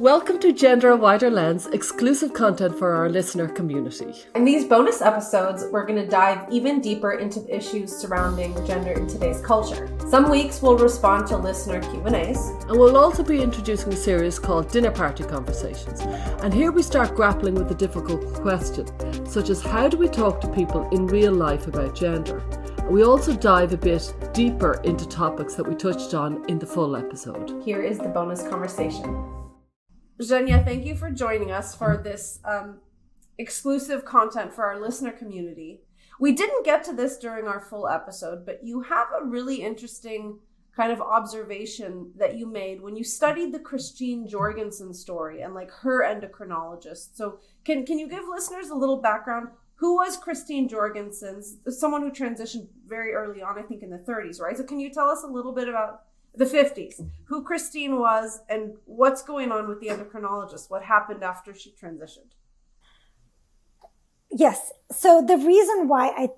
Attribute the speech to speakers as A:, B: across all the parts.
A: Welcome to Gender a Wider Lens, exclusive content for our listener community.
B: In these bonus episodes, we're going to dive even deeper into the issues surrounding gender in today's culture. Some weeks we'll respond to listener Q&As.
A: And we'll also be introducing a series called Dinner Party Conversations. And here we start grappling with a difficult question, such as how do we talk to people in real life about gender? And we also dive a bit deeper into topics that we touched on in the full episode.
B: Here is the bonus conversation. Zhenya, thank you for joining us for this exclusive content for our listener community. We didn't get to this during our full episode, but you have a really interesting kind of observation that you made when you studied the Christine Jorgensen story and like her endocrinologist. So can you give listeners a little background? Who was Christine Jorgensen? Someone who transitioned very early on, I think in the 30s, right? So can you tell us a little bit about the 50s, who Christine was and what's going on with the endocrinologist? What happened after she transitioned?
C: Yes. So the reason why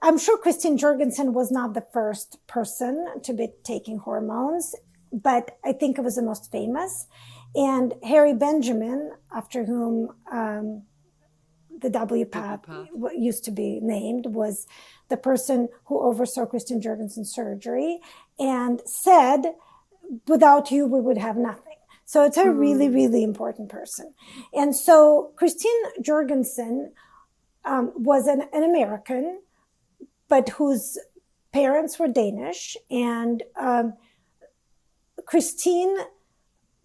C: I'm sure Christine Jorgensen was not the first person to be taking hormones, but I think it was the most famous. And Harry Benjamin, after whom the WPATH used to be named, was the person who oversaw Christine Jorgensen's surgery and said, without you, we would have nothing. So it's a really, really important person. And so Christine Jorgensen was an American, but whose parents were Danish. And Christine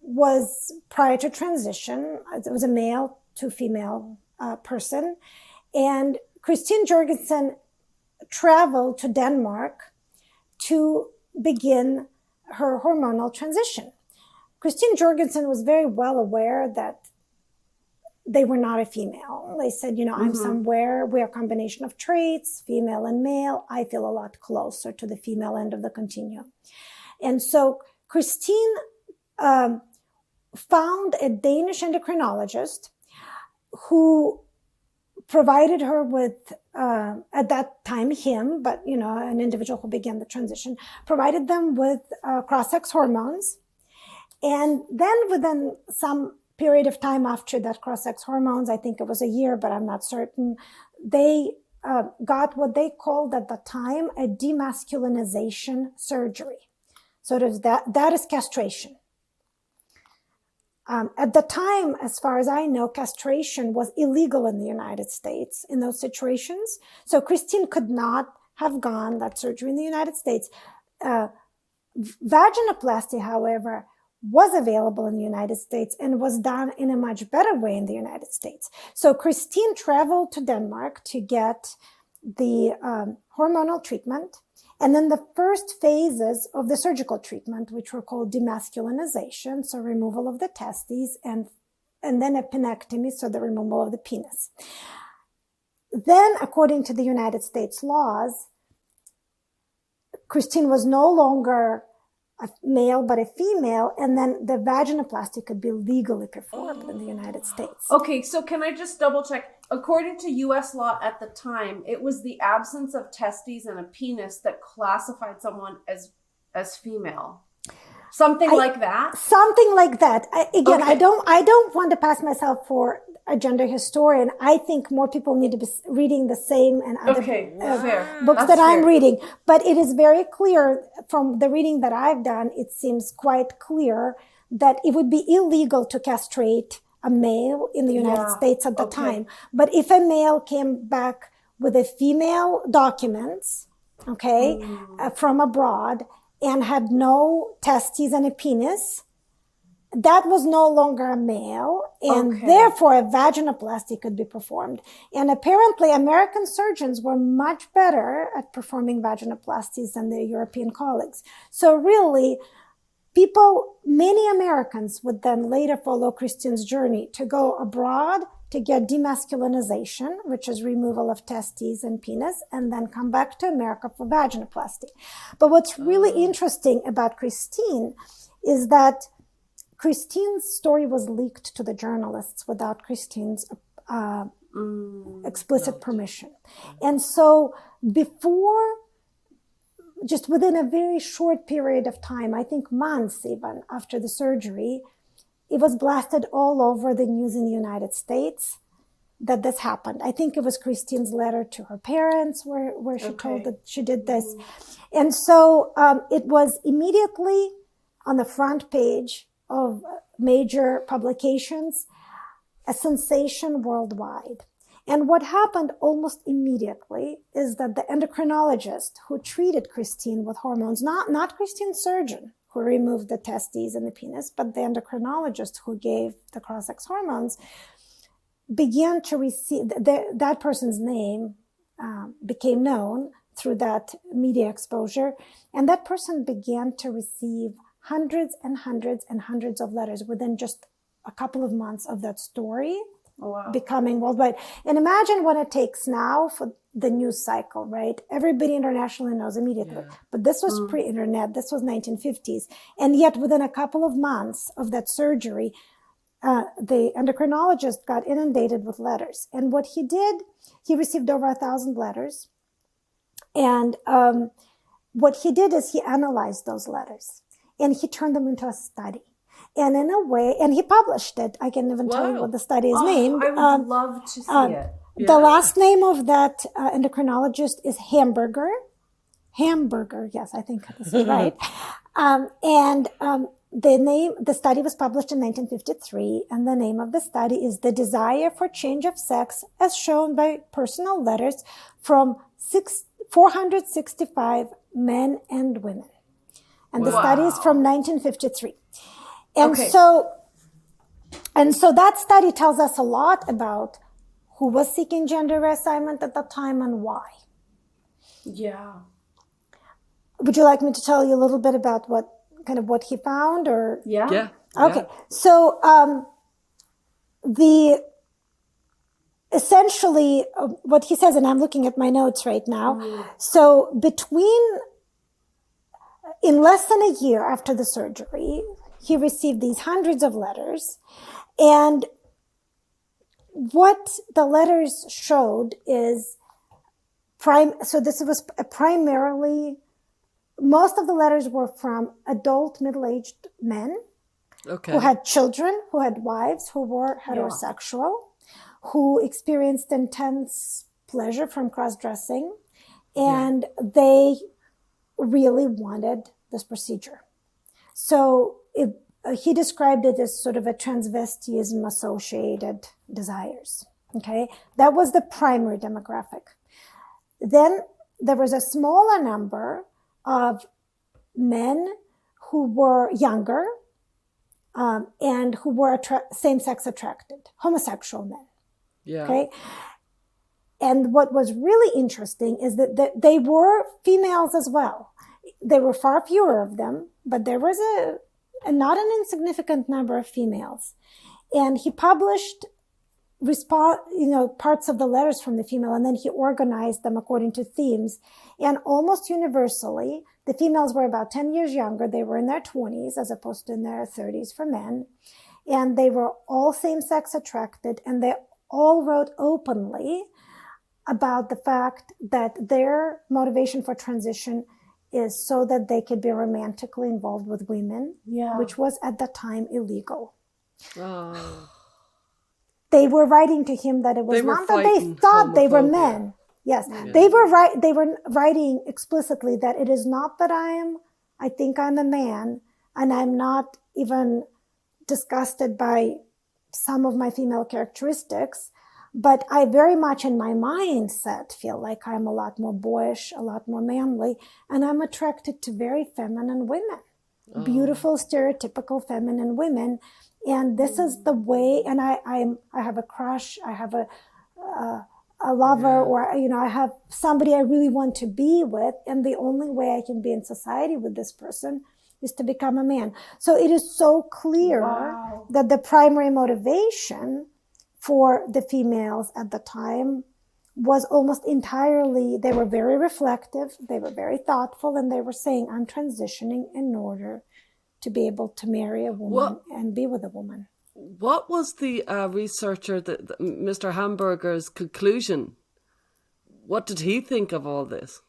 C: was, prior to transition, it was a male to female person. And Christine Jorgensen traveled to Denmark to begin her hormonal transition. Christine Jorgensen was very well aware that they were not a female. They said, I'm somewhere, we're a combination of traits, female and male. I feel a lot closer to the female end of the continuum. And so Christine found a Danish endocrinologist who provided her with, at that time him, but an individual who began the transition, provided them with cross-sex hormones. And then within some period of time after that cross-sex hormones, I think it was a year, but I'm not certain, they got what they called at the time a demasculinization surgery. So that is castration. At the time, as far as I know, castration was illegal in the United States in those situations. So Christine could not have gone that surgery in the United States. Vaginoplasty, however, was available in the United States and was done in a much better way in the United States. So Christine traveled to Denmark to get the hormonal treatment. And then the first phases of the surgical treatment, which were called demasculinization, so removal of the testes, and then epinectomy, so the removal of the penis. Then, according to the United States laws, Christine was no longer a male but a female, and then the vaginoplasty could be legally performed in the United States.
B: Okay, so can I just double check? According to U.S. law at the time, it was the absence of testes and a penis that classified someone as female. Something like that?
C: Something like that.
B: Okay.
C: I don't want to pass myself for a gender historian. I think more people need to be reading the same and other books that I'm reading. But it is very clear from the reading that I've done, it seems quite clear that it would be illegal to castrate a male in the United States at the time. But if a male came back with a female documents, from abroad and had no testes and a penis, that was no longer a male, and therefore a vaginoplasty could be performed. And apparently American surgeons were much better at performing vaginoplasties than their European colleagues. So really, many Americans would then later follow Christine's journey to go abroad to get demasculinization, which is removal of testes and penis, and then come back to America for vaginoplasty. But what's really interesting about Christine is that Christine's story was leaked to the journalists without Christine's explicit permission. And so just within a very short period of time, I think months even after the surgery, it was blasted all over the news in the United States that this happened. I think it was Christine's letter to her parents where she told that she did this. And so it was immediately on the front page of major publications, a sensation worldwide. And what happened almost immediately is that the endocrinologist who treated Christine with hormones, not Christine's surgeon who removed the testes and the penis, but the endocrinologist who gave the cross-sex hormones, began to receive, that person's name became known through that media exposure, and that person began to receive hundreds and hundreds and hundreds of letters within just a couple of months of that story becoming worldwide. And imagine what it takes now for the news cycle, right? Everybody internationally knows immediately. Yeah. But this was pre-internet. This was 1950s. And yet within a couple of months of that surgery, the endocrinologist got inundated with letters. And what he did, he received over 1,000 letters. And what he did is he analyzed those letters and he turned them into a study. And in a way, and he published it. I can even tell you what the study is named.
B: I would love to see it.
C: Yeah. The last name of that endocrinologist is Hamburger. Hamburger, yes, I think this is right. The study was published in 1953, and the name of the study is The Desire for Change of Sex as Shown by Personal Letters from 465 Men and Women. And the study is from 1953. And so that study tells us a lot about who was seeking gender reassignment at the time and why.
B: Yeah.
C: Would you like me to tell you a little bit about what he found, or?
B: Yeah.
C: Okay. So, essentially what he says, and I'm looking at my notes right now. So in less than a year after the surgery, he received these hundreds of letters, and what the letters showed is so this was primarily, most of the letters were from adult middle-aged men who had children, who had wives, who were heterosexual, who experienced intense pleasure from cross-dressing, and they really wanted this procedure. So he described it as sort of a transvestism-associated desires. Okay, that was the primary demographic. Then there was a smaller number of men who were younger and who were same-sex attracted, homosexual men. Yeah. Okay. And what was really interesting is that they were females as well. There were far fewer of them, but there was a not an insignificant number of females. And he published parts of the letters from the female, and then he organized them according to themes. And almost universally, the females were about 10 years younger. They were in their 20s as opposed to in their 30s for men. And they were all same-sex attracted, and they all wrote openly about the fact that their motivation for transition is so that they could be romantically involved with women, which was at the time illegal. Oh. They were writing to him that it was not that they thought they were men. Yes, they were writing explicitly that it is not that I think I'm a man, and I'm not even disgusted by some of my female characteristics, but I very much in my mindset feel like I'm a lot more boyish, a lot more manly, and I'm attracted to very feminine women, beautiful, stereotypical feminine women. And this is the way, and I have a crush, I have a lover, or, I have somebody I really want to be with, and the only way I can be in society with this person is to become a man. So it is so clear that the primary motivation for the females at the time was almost entirely, they were very reflective, they were very thoughtful, and they were saying, I'm transitioning in order to be able to marry a woman and be with a woman.
A: What was the researcher, Mr. Hamburger's conclusion? What did he think of all this?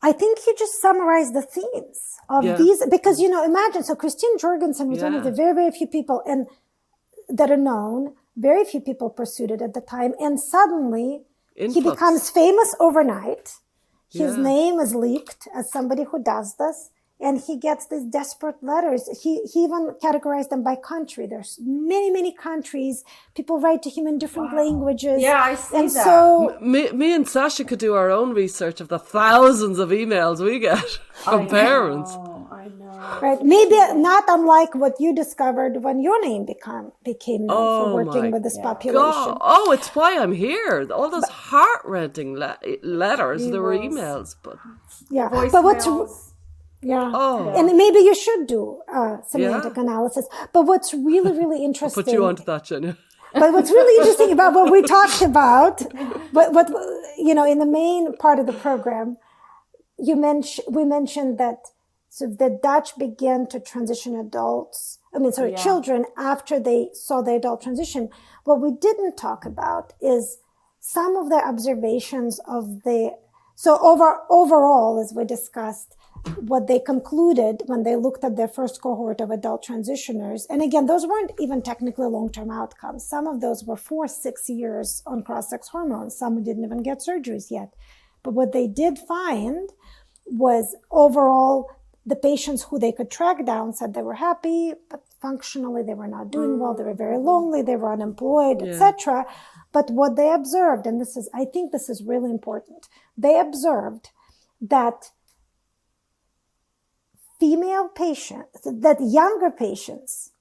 C: I think you just summarized the themes of these, because, imagine, so Christine Jorgensen was one of the very, very few people that are known, very few people pursued it at the time. And suddenly he becomes famous overnight. His name is leaked as somebody who does this. And he gets these desperate letters. He even categorized them by country. There's many, many countries. People write to him in different languages.
B: Yeah, I see
C: and
B: that.
C: So
A: me and Sasha could do our own research of the thousands of emails we get from parents.
B: I know.
C: Right. Maybe not unlike what you discovered when your name became known for working with this population.
A: God. Oh, it's why I'm here. All those heart-rending letters. There were emails, but
C: but what's and maybe you should do semantic analysis. But what's really, really interesting.
A: Put you onto that, Zhenya.
C: But what's really interesting about what we talked about, what in the main part of the program, we mentioned that so the Dutch began to transition children after they saw the adult transition. What we didn't talk about is some of the observations of overall, as we discussed, what they concluded when they looked at their first cohort of adult transitioners. And again, those weren't even technically long-term outcomes. Some of those were 4-6 years on cross-sex hormones. Some didn't even get surgeries yet. But what they did find was overall, the patients who they could track down said they were happy, but functionally they were not doing well. They were very lonely. They were unemployed, etc. But what they observed, and I think this is really important, they observed that younger patients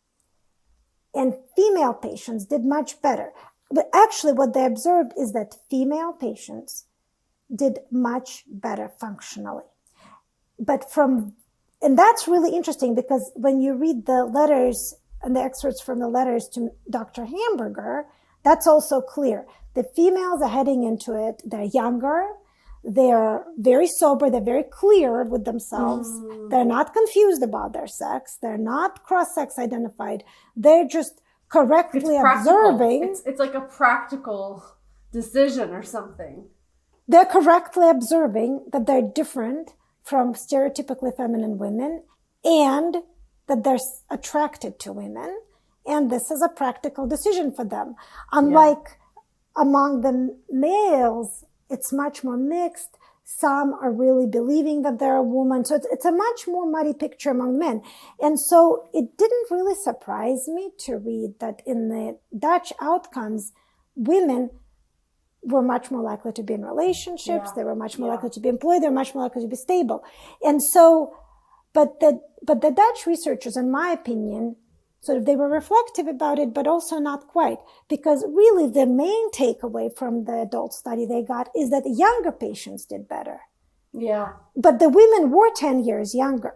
C: and female patients did much better. But actually what they observed is that female patients did much better functionally. And that's really interesting, because when you read the letters and the excerpts from the letters to Dr. Hamburger, that's also clear. The females are heading into it. They're younger. They're very sober. They're very clear with themselves. They're not confused about their sex. They're not cross-sex identified. They're just correctly observing.
B: It's like a practical decision or something.
C: They're correctly observing that they're different from stereotypically feminine women and that they're attracted to women. And this is a practical decision for them. Unlike among the males, it's much more mixed. Some are really believing that they're a woman. So it's a much more muddy picture among men. And so it didn't really surprise me to read that in the Dutch outcomes, women were much more likely to be in relationships. They were much more likely to be employed. They were much more likely to be stable. And so, but the Dutch researchers, in my opinion, sort of, they were reflective about it, but also not quite, because really the main takeaway from the adult study they got is that younger patients did better.
B: Yeah.
C: But the women were 10 years younger.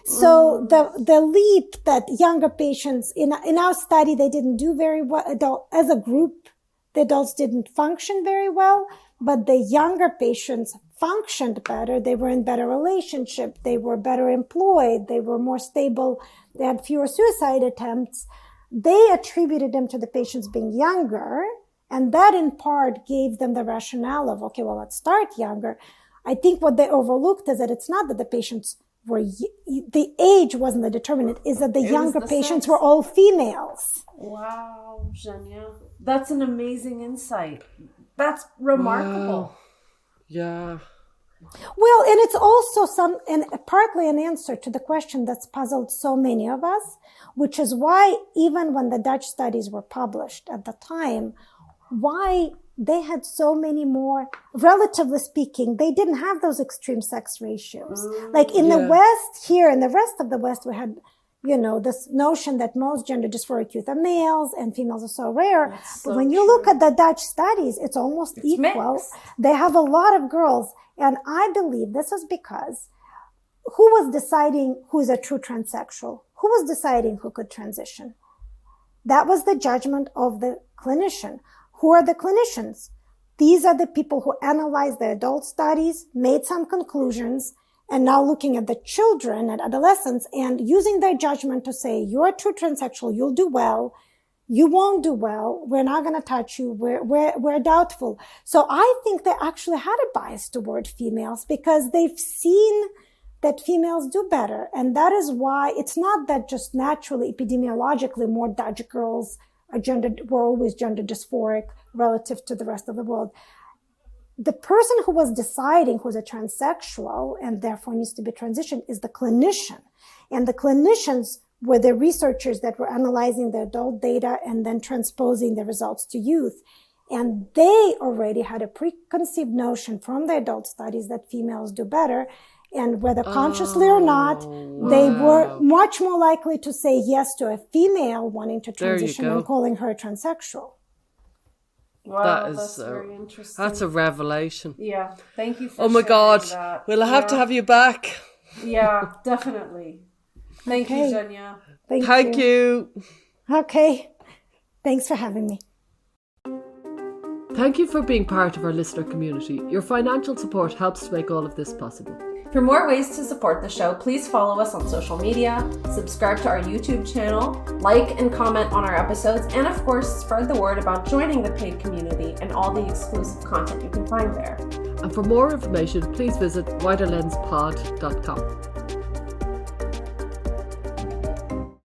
C: So the leap that younger patients, in our study, they didn't do very well. As a group, the adults didn't function very well, but the younger patients functioned better. They were in better relationship. They were better employed. They were more stable. They had fewer suicide attempts. They attributed them to the patients being younger. And that in part gave them the rationale of, okay, well, let's start younger. I think what they overlooked is that it's not that the patients were, the age wasn't the determinant, is that the younger patients were all females.
B: Wow, Zhenya. That's an amazing insight. That's remarkable.
A: Wow. Yeah.
C: Well, and it's also partly an answer to the question that's puzzled so many of us, which is why even when the Dutch studies were published at the time, why they had so many more, relatively speaking, they didn't have those extreme sex ratios. Like in the West, here in the rest of the West, we had, this notion that most gender dysphoric youth are males and females are so rare. But when you look at the Dutch studies, it's almost equal. Mixed. They have a lot of girls. And I believe this is because who was deciding who's a true transsexual? Who was deciding who could transition? That was the judgment of the clinician. Who are the clinicians? These are the people who analyzed the adult studies, made some conclusions, and now looking at the children and adolescents and using their judgment to say, you're a true transsexual, you'll do well, you won't do well. We're not going to touch you. We're doubtful. So I think they actually had a bias toward females because they've seen that females do better. And that is why it's not that just naturally, epidemiologically, more Dutch girls were always gender dysphoric relative to the rest of the world. The person who was deciding who's a transsexual and therefore needs to be transitioned is the clinician. And the clinicians were the researchers that were analyzing the adult data and then transposing the results to youth. And they already had a preconceived notion from the adult studies that females do better. And whether consciously or not, they were much more likely to say yes to a female wanting to transition and calling her transsexual.
B: Wow, that's very interesting.
A: That's a revelation.
B: Yeah, thank you for
A: sharing God,
B: that.
A: We'll have to have you back.
B: Yeah, definitely. Thank you, Zhenya.
A: Thank you.
C: Okay. Thanks for having me.
A: Thank you for being part of our listener community. Your financial support helps to make all of this possible.
B: For more ways to support the show, please follow us on social media, subscribe to our YouTube channel, like and comment on our episodes, and of course, spread the word about joining the paid community and all the exclusive content you can find there.
A: And for more information, please visit widerlenspod.com.